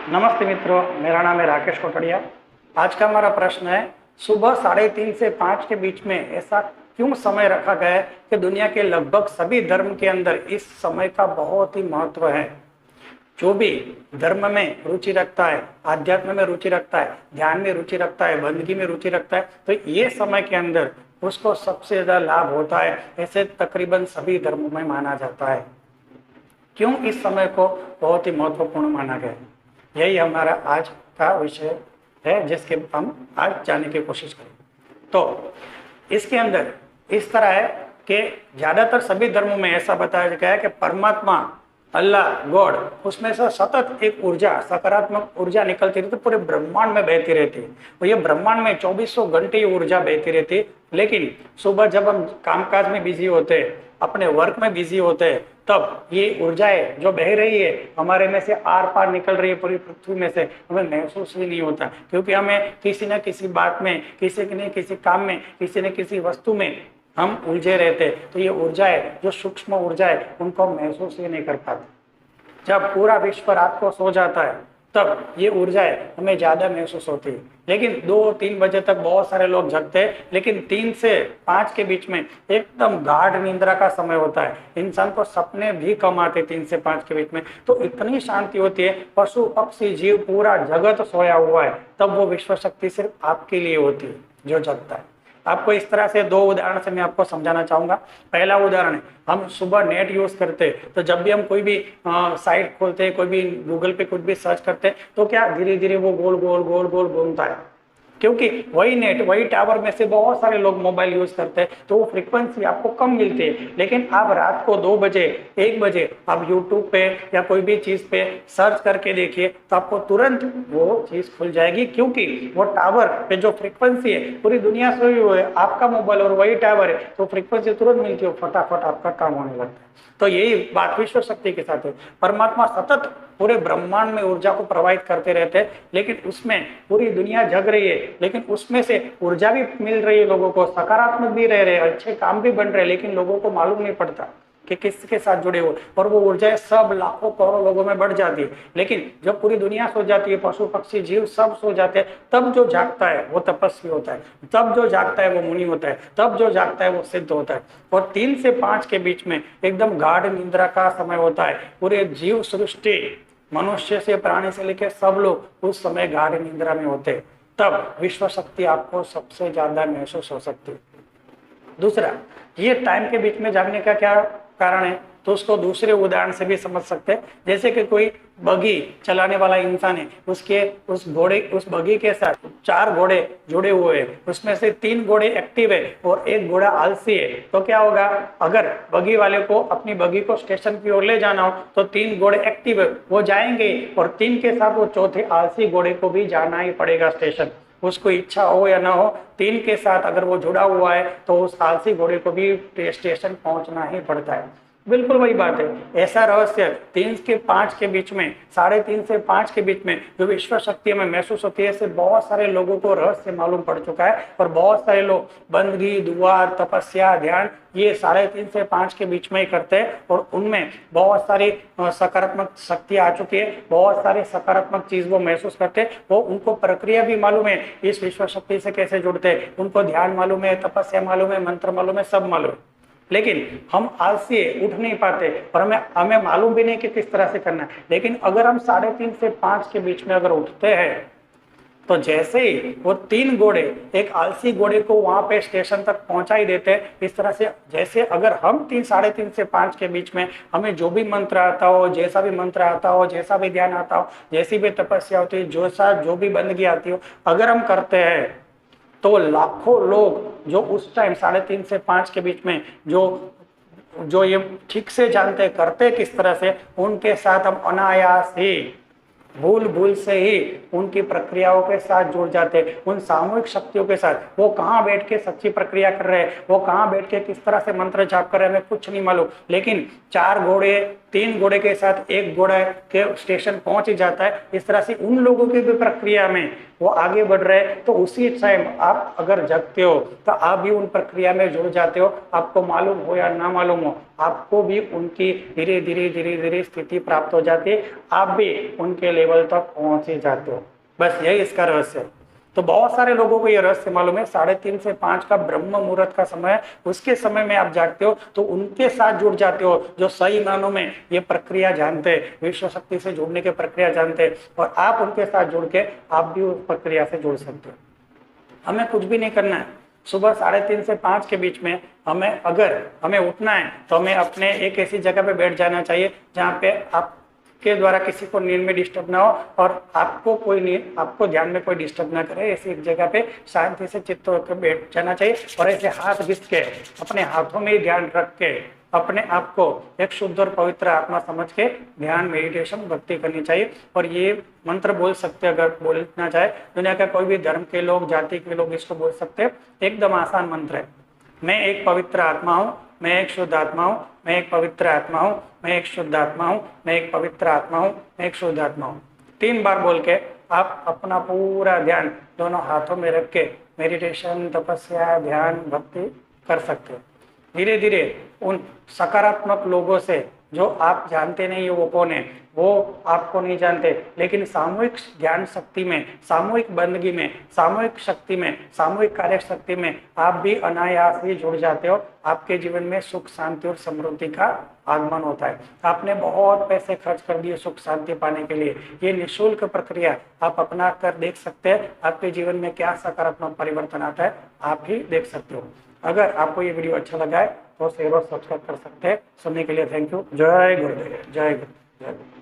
नमस्ते मित्रों, मेरा नाम है राकेश कोटड़िया। आज का हमारा प्रश्न है, सुबह 3:30 से 5 के बीच में ऐसा क्यों समय रखा गया है कि दुनिया के लगभग सभी धर्म के अंदर इस समय का बहुत ही महत्व है। जो भी धर्म में रुचि रखता है, आध्यात्म में रुचि रखता है, ध्यान में रुचि रखता है, बंदगी में रुचि रखता है, तो ये समय के अंदर उसको सबसे ज्यादा लाभ होता है। ऐसे तकरीबन सभी धर्मों में माना जाता है। क्यों इस समय को बहुत ही महत्वपूर्ण माना गया है, यही हमारा आज का विषय है, जिसके हम आज जानने की कोशिश करें। तो इसके अंदर इस तरह है कि ज्यादातर सभी धर्मों में ऐसा बताया गया है कि परमात्मा, अल्लाह, गॉड, उसमें से सतत एक ऊर्जा, सकारात्मक ऊर्जा निकलती रहती, पूरे ब्रह्मांड में बहती रहती है। और ये ब्रह्मांड में 2400 घंटे ये ऊर्जा बहती रहती है। लेकिन सुबह जब हम कामकाज में बिजी होते हैं, अपने वर्क में बिजी होते हैं, तब ये ऊर्जाएं जो बह रही है हमारे में से आर पार निकल रही है पूरी पृथ्वी में से, हमें महसूस ही नहीं होता, क्योंकि हमें किसी न किसी बात में, किसी न किसी काम में, किसी न किसी वस्तु में हम उलझे रहते। तो ये ऊर्जाएं, जो सूक्ष्म ऊर्जाएं, उनको हम महसूस ही नहीं कर पाते। जब पूरा विश्व रात को सो जाता है तब ये ऊर्जाएं हमें ज्यादा महसूस होती है। लेकिन 2-3 बजे तक बहुत सारे लोग जगते हैं, लेकिन 3 से 5 के बीच में एकदम गाढ़ निंद्रा का समय होता है। इंसान को सपने भी कम आते 3 से 5 के बीच में, तो इतनी शांति होती है। पशु पक्षी जीव पूरा जगत सोया हुआ है, तब वो विश्व शक्ति सिर्फ आपके लिए होती है जो जगता है। आपको इस तरह से 2 उदाहरण से मैं आपको समझाना चाहूंगा। पहला उदाहरण है, हम सुबह नेट यूज करते हैं, तो जब भी हम कोई भी साइट खोलते हैं, कोई भी गूगल पे कुछ भी सर्च करते हैं, तो क्या धीरे धीरे वो गोल गोल गोल गोल घूमता है, क्योंकि वही नेट, वही टावर में से बहुत सारे लोग मोबाइल यूज करते हैं, तो वो फ्रीक्वेंसी आपको कम मिलती है। लेकिन आप रात को 2 बजे 1 बजे आप यूट्यूब पे या कोई भी चीज पे सर्च करके देखिए, तो आपको तुरंत वो चीज खुल जाएगी, क्योंकि वो टावर पे जो फ्रीक्वेंसी है, पूरी दुनिया सोई हुई है, आपका मोबाइल और वही टावर है, तो फ्रीक्वेंसी तुरंत मिलती है, फटाफट आपका काम होने लगता है। तो यही बात विश्व शक्ति के साथ है। परमात्मा सतत पूरे ब्रह्मांड में ऊर्जा को प्रवाहित करते रहते हैं, लेकिन उसमें पूरी दुनिया जग रही है, लेकिन उसमें से ऊर्जा भी मिल रही है लोगों को, सकारात्मक भी रह रहे हैं, अच्छे काम भी बन रहे हैं, लेकिन लोगों को मालूम नहीं पड़ता कि किसके साथ जुड़े हुए, और वो ऊर्जा सब लाखों करोड़ों लोगों में बढ़ जाती है। लेकिन जब पूरी दुनिया सो जाती है, पशु पक्षी जीव सब सो जाते हैं, तब जो जागता है वो तपस्वी होता है, तब जो जागता है वो मुनि होता है, तब जो जागता है वो सिद्ध होता है। और 3 से 5 के बीच में एकदम गाढ़ निद्रा का समय होता है। पूरे जीव सृष्टि, मनुष्य से प्राणी से लेकर सब लोग उस समय गाढ़ निद्रा में होते हैं, तब विश्व शक्ति आपको सबसे ज्यादा महसूस हो सकती है। दूसरा, ये टाइम के बीच में जागने का क्या कारण है, तो उसको दूसरे उदाहरण से भी समझ सकते हैं। जैसे कि कोई बगी चलाने वाला इंसान है, उस बगी के साथ 4 घोड़े जुड़े हुए हैं, उसमें से 3 घोड़े एक्टिव है और 1 घोड़ा आलसी है। तो क्या होगा, अगर बगी वाले को अपनी बगी को स्टेशन की ओर ले जाना हो, तो 3 घोड़े एक्टिव है, वो जाएंगे, और 3 के साथ वो चौथे आलसी घोड़े को भी जाना ही पड़ेगा स्टेशन। उसको इच्छा हो या ना हो, 3 के साथ अगर वो जुड़ा हुआ है, तो उस आलसी घोड़े को भी स्टेशन पहुंचना ही पड़ता है। बिल्कुल वही बात है। ऐसा रहस्य 3 से 5 के बीच में, 3:30 से 5 के बीच में जो विश्व शक्ति में महसूस होती है, इससे बहुत सारे लोगों को रहस्य मालूम पड़ चुका है। और बहुत सारे लोग बंदगी, दुआ, तपस्या, ध्यान, ये 3:30 से 5 के बीच में ही करते हैं, और उनमें बहुत सारी सकारात्मक शक्ति आ चुकी है, बहुत सारे सकारात्मक चीज वो महसूस करते हैं। वो उनको प्रक्रिया भी मालूम है, इस विश्व शक्ति से कैसे जुड़ते हैं, उनको ध्यान मालूम है, तपस्या मालूम है, मंत्र मालूम है, सब मालूम है। लेकिन हम आलसी उठ नहीं पाते, और हमें मालूम भी नहीं कि किस तरह से करना है। लेकिन अगर हम 3:30 से 5 के बीच में अगर उठते हैं, तो जैसे ही वो 3 घोड़े एक आलसी घोड़े को वहां पे स्टेशन तक पहुंचा ही देते हैं। इस तरह से जैसे अगर हम 3-3:30 से 5 के बीच में हमें जो भी मंत्र आता हो, जैसा भी मंत्र आता हो, जैसा भी ध्यान आता हो, जैसी भी तपस्या होती है, जो भी बंदगी आती हो, अगर हम करते हैं, तो लाखों लोग जो उस टाइम 3:30 से 5 के बीच में जो ये ठीक से जानते करते किस तरह से, उनके साथ हम अनायास ही भूल से ही उनकी प्रक्रियाओं के साथ जुड़ जाते, उन सामूहिक शक्तियों के साथ। वो कहाँ बैठ के सच्ची प्रक्रिया कर रहे हैं, वो कहाँ बैठ के किस तरह से मंत्र जाप कर रहे हैं, हमें कुछ नहीं मालूम। लेकिन 4 घोड़े 3 घोड़े के साथ 1 घोड़ा के स्टेशन पहुंच ही जाता है। इस तरह से उन लोगों की भी प्रक्रिया में वो आगे बढ़ रहे हैं। तो उसी टाइम आप अगर जगते हो, तो आप भी उन प्रक्रिया में जुड़ जाते हो। आपको मालूम हो या ना मालूम हो, आपको भी उनकी धीरे धीरे स्थिति प्राप्त हो जाती है। आप भी उनके लेवल तक पहुंच ही जाते हो। बस यही इसका रहस्य है। तो बहुत सारे लोगों को ये रहस्य मालूम है, 3:30 से 5 का ब्रह्म मुहूर्त का समय है, उसके समय में आप जागते हो तो उनके साथ जुड़ जाते हो जो सही मानों में ये प्रक्रिया जानते हैं, विश्व शक्ति से जुड़ने की प्रक्रिया जानते हैं, और आप उनके साथ जुड़ के आप भी उस प्रक्रिया से जुड़ सकते हो। हमें कुछ भी नहीं करना है। सुबह 3:30 से 5 के बीच में अगर हमें उठना है तो हमें अपने एक ऐसी जगह पे बैठ जाना चाहिए जहाँ पे आपके द्वारा किसी को नींद में डिस्टर्ब ना हो और आपको ध्यान में कोई डिस्टर्ब ना करे। ऐसी एक जगह पे शांति से चित्त होकर बैठ जाना चाहिए और ऐसे हाथ घिस के अपने हाथों में ही ध्यान रख के अपने आप को एक शुद्ध और पवित्र आत्मा समझ के ध्यान, मेडिटेशन, भक्ति करनी चाहिए। और ये मंत्र बोल सकते हैं, अगर बोलना चाहे दुनिया का कोई भी धर्म के लोग, जाति के लोग इसको बोल सकते हैं। एकदम आसान मंत्र है। मैं एक पवित्र आत्मा हूँ, मैं एक शुद्ध आत्मा हूँ, मैं एक पवित्र आत्मा हूँ, मैं एक शुद्ध आत्मा हूँ, मैं एक पवित्र आत्मा हूँ, मैं एक शुद्ध आत्मा हूँ। 3 बार बोल के आप अपना पूरा ध्यान दोनों हाथों में रख के मेडिटेशन, तपस्या, ध्यान, भक्ति कर सकते हो। धीरे धीरे उन सकारात्मक लोगों से जो आप जानते नहीं हो वो कौन है, वो आपको नहीं जानते, लेकिन सामूहिक ज्ञान शक्ति में, सामूहिक बंदगी में, सामूहिक शक्ति में, सामूहिक कार्य शक्ति में आप भी अनायास ही जुड़ जाते हो। आपके जीवन में सुख, शांति और समृद्धि का आगमन होता है। आपने बहुत पैसे खर्च कर दिए सुख शांति पाने के लिए, ये निःशुल्क प्रक्रिया आप अपना कर देख सकते हैं। आपके जीवन में क्या सकारात्मक परिवर्तन आता है आप ही देख सकते हो। अगर आपको ये वीडियो अच्छा लगा है तो शेयर और सब्सक्राइब कर सकते हैं। सुनने के लिए थैंक यू। जय गुरुदेव, जय गुरु, जय गुरु।